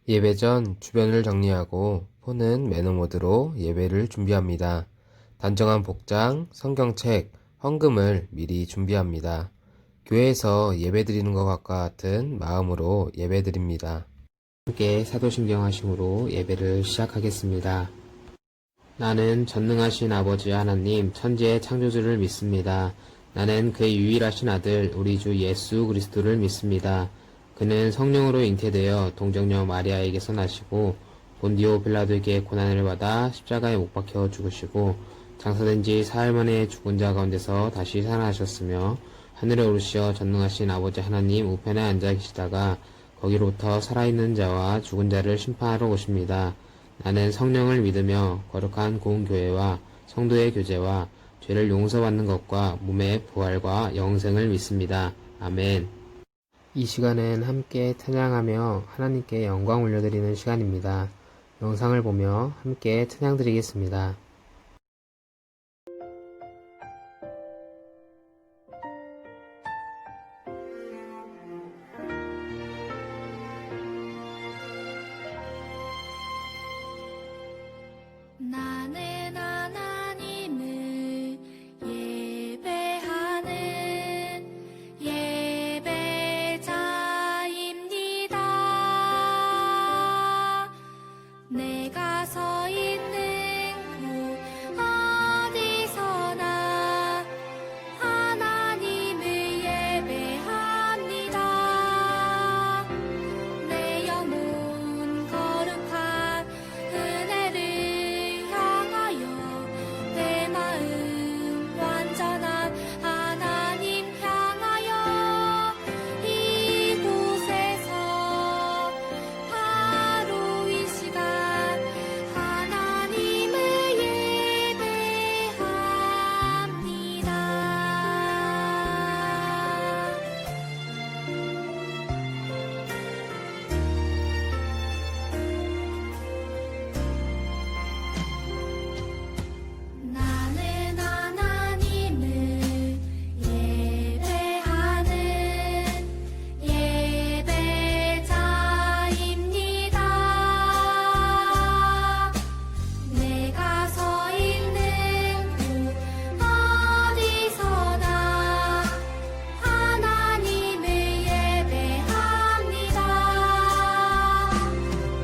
예배 전 주변을 정리하고 폰은 매너 모드로 예배를 준비합니다. 단정한 복장, 성경책, 헌금을 미리 준비합니다. 교회에서 예배드리는 것과 같은 마음으로 예배드립니다. 함께 사도신경 하심으로 예배를 시작하겠습니다. 나는 전능하신 아버지 하나님 천지의 창조주를 믿습니다. 나는 그의 유일하신 아들 우리 주 예수 그리스도를 믿습니다. 그는 성령으로 잉태되어 동정녀 마리아에게서 나시고 본디오 빌라도에게 고난을 받아 십자가에 못 박혀 죽으시고 장사된 지 사흘 만에 죽은 자 가운데서 다시 살아나셨으며 하늘에 오르시어 전능하신 아버지 하나님 우편에 앉아 계시다가 거기로부터 살아있는 자와 죽은 자를 심판하러 오십니다. 나는 성령을 믿으며 거룩한 공교회와 성도의 교제와 죄를 용서받는 것과 몸의 부활과 영생을 믿습니다. 아멘. 이 시간은 함께 찬양하며 하나님께 영광 올려드리는 시간입니다. 영상을 보며 함께 찬양 드리겠습니다. 나는 하나님을 예배하는 예배자입니다. 내가 서 있는 곳 어디서나 하나님을 예배합니다. 내 영혼 거룩한 은혜를 향하여 내 마음 완전한 하나님 향하여 이곳에서 바로 이 시간 하나님을 예배합니다. 나는 하나님을 예배하는 예배자입니다. 내가 서 있는 곳 어디서나 하나님을 예배합니다.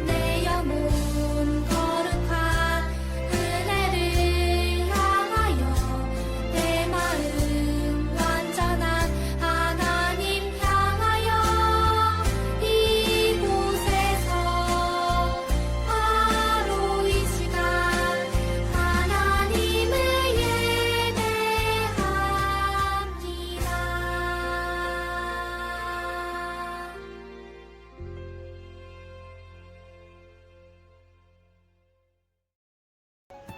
내 영혼 거룩한 은혜를 향하여 내 마음 완전한 하나님 향하여 이곳에서 바로 이 시간 하나님을 예배합니다.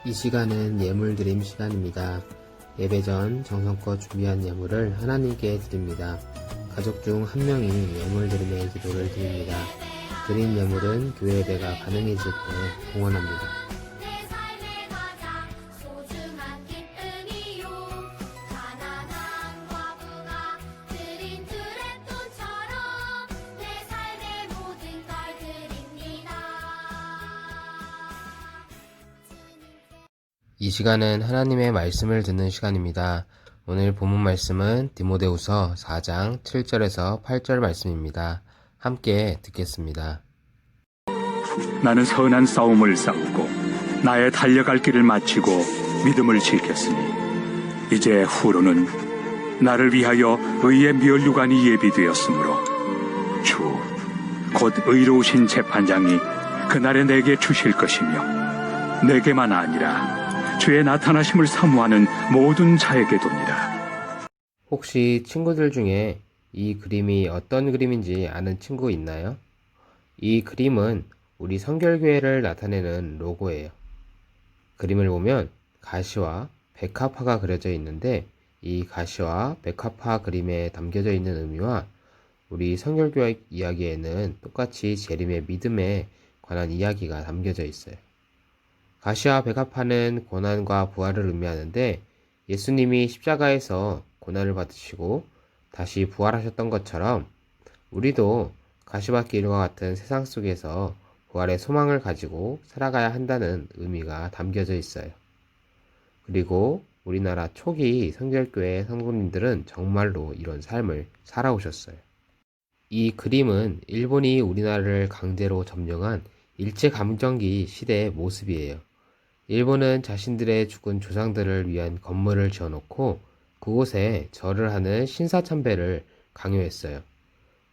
이 시간은 예물 드림 시간입니다. 예배 전 정성껏 준비한 예물을 하나님께 드립니다. 가족 중 한 명이 예물 드림의 기도를 드립니다. 드린 예물은 교회 예배가 가능해질 때 봉헌합니다. 내 삶의 가장 소중한 기쁨이요 가난한 과부가 드린 드레돈처럼 내 삶의 모든 걸 드립니다. 이 시간은 하나님의 말씀을 듣는 시간입니다. 오늘 본문 말씀은 디모데후서 4장 7절에서 8절 말씀입니다. 함께 듣겠습니다. 나는 선한 싸움을 싸우고 나의 달려갈 길을 마치고 믿음을 지켰으니 이제 후로는 나를 위하여 의의 면류관이 예비되었으므로 주 곧 의로우신 재판장이 그날에 내게 주실 것이며 내게만 아니라 주의 나타나심을 사모하는 모든 자에게도니라. 혹시 친구들 중에 이 그림이 어떤 그림인지 아는 친구 있나요? 이 그림은 우리 성결교회를 나타내는 로고예요. 그림을 보면 가시와 백합화가 그려져 있는데 이 가시와 백합화 그림에 담겨져 있는 의미와 우리 성결교회 이야기에는 똑같이 재림의 믿음에 관한 이야기가 담겨져 있어요. 가시와 백합화는 고난과 부활을 의미하는데 예수님이 십자가에서 고난을 받으시고 다시 부활하셨던 것처럼 우리도 가시밭길과 같은 세상 속에서 부활의 소망을 가지고 살아가야 한다는 의미가 담겨져 있어요. 그리고 우리나라 초기 성결교회 성도님들은 정말로 이런 삶을 살아오셨어요. 이 그림은 일본이 우리나라를 강제로 점령한 일제감정기 시대의 모습이에요. 일본은 자신들의 죽은 조상들을 위한 건물을 지어놓고 그곳에 절을 하는 신사참배를 강요했어요.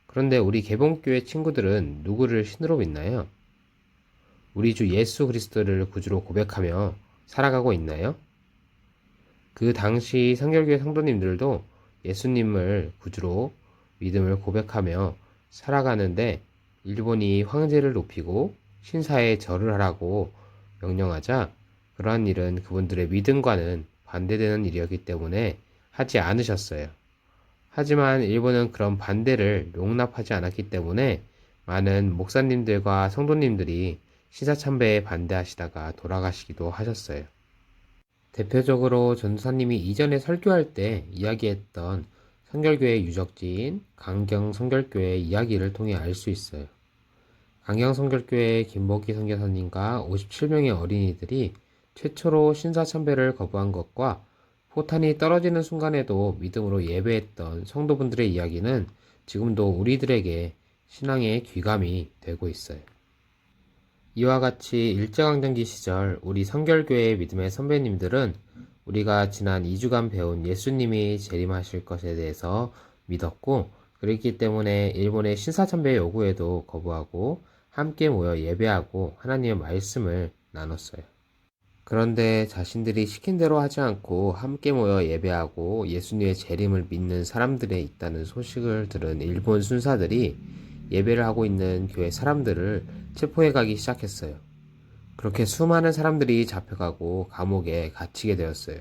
그런데 우리 개봉교회 친구들은 누구를 신으로 믿나요? 우리 주 예수 그리스도를 구주로 고백하며 살아가고 있나요? 그 당시 성결교회 성도님들도 예수님을 구주로 믿음을 고백하며 살아가는데 일본이 황제를 높이고 신사에 절을 하라고 명령하자 그러한 일은 그분들의 믿음과는 반대되는 일이었기 때문에 하지 않으셨어요. 하지만 일본은 그런 반대를 용납하지 않았기 때문에 많은 목사님들과 성도님들이 신사참배에 반대하시다가 돌아가시기도 하셨어요. 대표적으로 전도사님이 이전에 설교할 때 이야기했던 성결교회 유적지인 강경 성결교회 이야기를 통해 알 수 있어요. 강경 성결교회 김복희 선교사님과 57명의 어린이들이 최초로 신사참배를 거부한 것과 포탄이 떨어지는 순간에도 믿음으로 예배했던 성도분들의 이야기는 지금도 우리들에게 신앙의 귀감이 되고 있어요. 이와 같이 일제강점기 시절 우리 성결교회의 믿음의 선배님들은 우리가 지난 2주간 배운 예수님이 재림하실 것에 대해서 믿었고 그렇기 때문에 일본의 신사참배 요구에도 거부하고 함께 모여 예배하고 하나님의 말씀을 나눴어요. 그런데 자신들이 시킨 대로 하지 않고 함께 모여 예배하고 예수님의 재림을 믿는 사람들이 있다는 소식을 들은 일본 순사들이 예배를 하고 있는 교회 사람들을 체포해 가기 시작했어요. 그렇게 수많은 사람들이 잡혀가고 감옥에 갇히게 되었어요.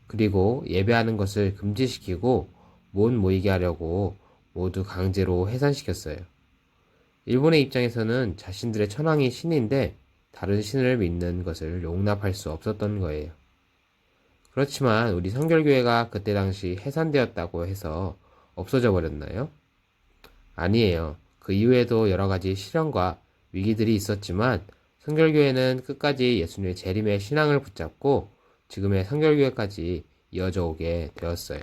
그리고 예배하는 것을 금지시키고 못 모이게 하려고 모두 강제로 해산시켰어요. 일본의 입장에서는 자신들의 천황이 신인데 다른 신을 믿는 것을 용납할 수 없었던 거예요. 그렇지만 우리 성결교회가 그때 당시 해산되었다고 해서 없어져 버렸나요? 아니에요. 그 이후에도 여러 가지 시련과 위기들이 있었지만 성결교회는 끝까지 예수님의 재림의 신앙을 붙잡고 지금의 성결교회까지 이어져 오게 되었어요.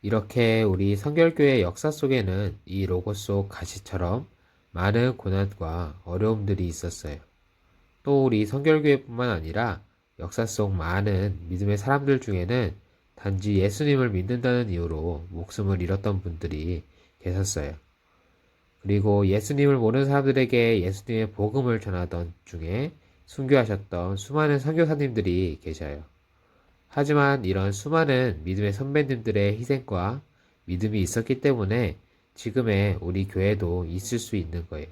이렇게 우리 성결교회 역사 속에는 이 로고 속 가시처럼 많은 고난과 어려움들이 있었어요. 또 우리 성결교회뿐만 아니라 역사 속 많은 믿음의 사람들 중에는 단지 예수님을 믿는다는 이유로 목숨을 잃었던 분들이 계셨어요. 그리고 예수님을 모르는 사람들에게 예수님의 복음을 전하던 중에 순교하셨던 수많은 선교사님들이 계셔요. 하지만 이런 수많은 믿음의 선배님들의 희생과 믿음이 있었기 때문에 지금의 우리 교회도 있을 수 있는 거예요.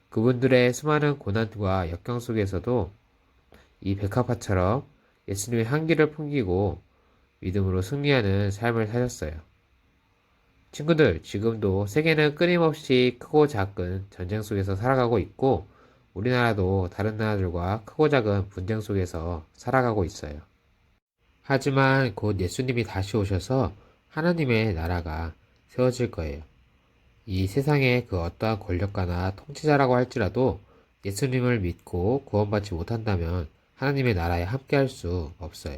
그분들의 수많은 고난과 역경 속에서도 이 백합화처럼 예수님의 향기를 풍기고 믿음으로 승리하는 삶을 사셨어요. 친구들, 지금도 세계는 끊임없이 크고 작은 전쟁 속에서 살아가고 있고 우리나라도 다른 나라들과 크고 작은 분쟁 속에서 살아가고 있어요. 하지만 곧 예수님이 다시 오셔서 하나님의 나라가 세워질 거예요. 이 세상의 그 어떠한 권력가나 통치자라고 할지라도 예수님을 믿고 구원받지 못한다면 하나님의 나라에 함께할 수 없어요.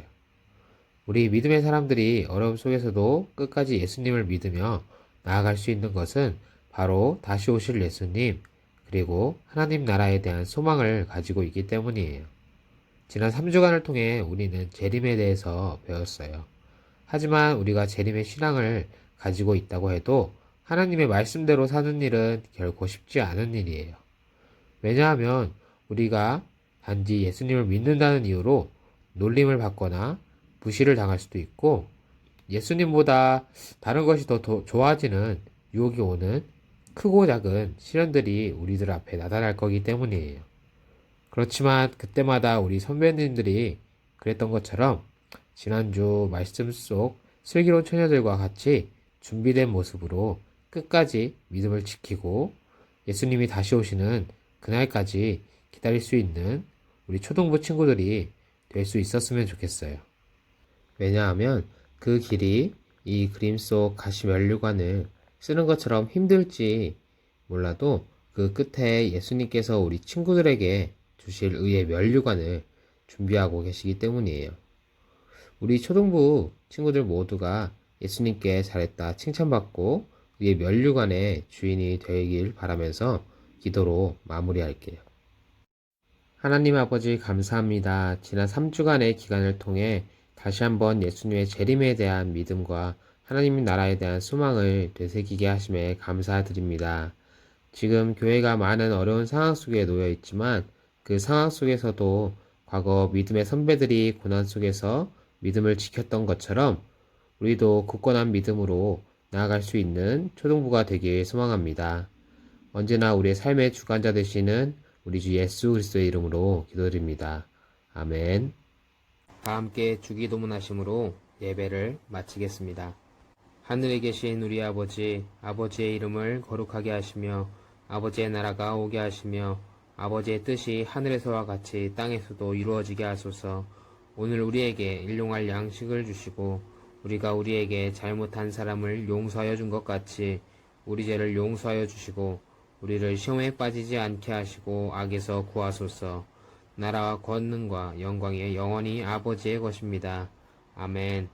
우리 믿음의 사람들이 어려움 속에서도 끝까지 예수님을 믿으며 나아갈 수 있는 것은 바로 다시 오실 예수님 그리고 하나님 나라에 대한 소망을 가지고 있기 때문이에요. 지난 3주간을 통해 우리는 재림에 대해서 배웠어요. 하지만 우리가 재림의 신앙을 가지고 있다고 해도 하나님의 말씀대로 사는 일은 결코 쉽지 않은 일이에요. 왜냐하면 우리가 단지 예수님을 믿는다는 이유로 놀림을 받거나 무시를 당할 수도 있고 예수님보다 다른 것이 더 좋아지는 유혹이 오는 크고 작은 시련들이 우리들 앞에 나타날 거기 때문이에요. 그렇지만 그때마다 우리 선배님들이 그랬던 것처럼 지난주 말씀 속 슬기로운 처녀들과 같이 준비된 모습으로 끝까지 믿음을 지키고 예수님이 다시 오시는 그날까지 기다릴 수 있는 우리 초등부 친구들이 될 수 있었으면 좋겠어요. 왜냐하면 그 길이 이 그림 속 가시 면류관을 쓰는 것처럼 힘들지 몰라도 그 끝에 예수님께서 우리 친구들에게 주실 의의 면류관을 준비하고 계시기 때문이에요. 우리 초등부 친구들 모두가 예수님께 잘했다 칭찬받고 의의 면류관의 주인이 되길 바라면서 기도로 마무리할게요. 하나님 아버지 감사합니다. 지난 3주간의 기간을 통해 다시 한번 예수님의 재림에 대한 믿음과 하나님 나라에 대한 소망을 되새기게 하심에 감사드립니다. 지금 교회가 많은 어려운 상황 속에 놓여 있지만 그 상황 속에서도 과거 믿음의 선배들이 고난 속에서 믿음을 지켰던 것처럼 우리도 굳건한 믿음으로 나아갈 수 있는 초등부가 되길 소망합니다. 언제나 우리의 삶의 주관자 되시는 우리 주 예수 그리스도의 이름으로 기도드립니다. 아멘. 다 함께 주기도문하심으로 예배를 마치겠습니다. 하늘에 계신 우리 아버지, 아버지의 이름을 거룩하게 하시며 아버지의 나라가 오게 하시며 아버지의 뜻이 하늘에서와 같이 땅에서도 이루어지게 하소서. 오늘 우리에게 일용할 양식을 주시고 우리가 우리에게 잘못한 사람을 용서하여 준 것 같이 우리 죄를 용서하여 주시고 우리를 시험에 빠지지 않게 하시고 악에서 구하소서. 나라와 권능과 영광이 영원히 아버지의 것입니다. 아멘.